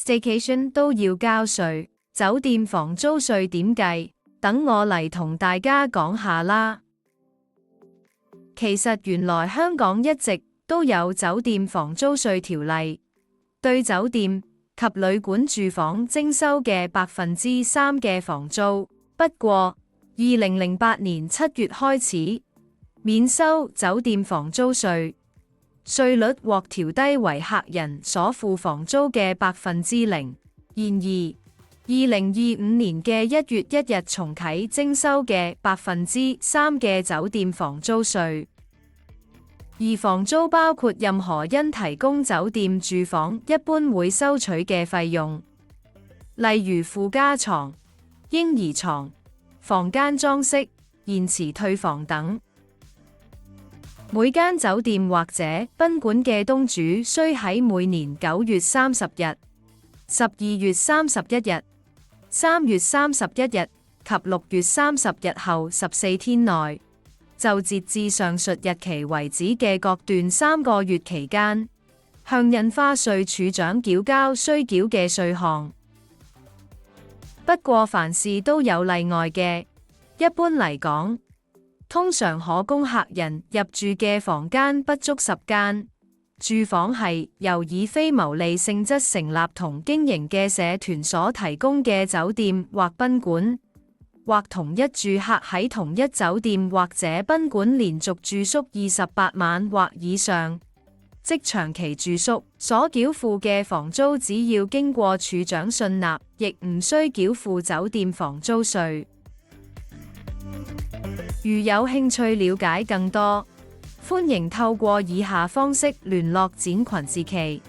staycation 都要交稅，酒店房租稅點計？等我嚟同大家講下啦。其實原來香港一直都有酒店房租稅條例，對酒店及旅館住房徵收嘅3%嘅房租。不過2008年7月開始免收酒店房租稅，稅率獲調低為客人所付房租嘅0%。然而2025年嘅1月1日重啟徵收嘅3%嘅酒店房租稅，而房租包括任何因提供酒店住房一般會收取嘅費用，例如附加床、嬰兒床、房間裝飾、延遲退房等。每間酒店或者賓館嘅東主須喺每年9月30日、12月31日、3月31日及6月30日後14天內，就截至上述日期為止嘅各段3個月期間，向印花稅處長繳交須繳嘅稅項。不過凡事都有例外嘅，一般嚟講，通常可供客人入住嘅房間不足10間。住房係由以非牟利性質成立同經營嘅社團所提供嘅酒店或賓館，或同一住客喺同一酒店或者賓館連續住宿28晚或以上，即長期住宿所繳付嘅房租，只要經過處長信納，亦唔需繳付酒店房租稅。如有興趣了解更多，歡迎透過以下方式聯絡展群志奇。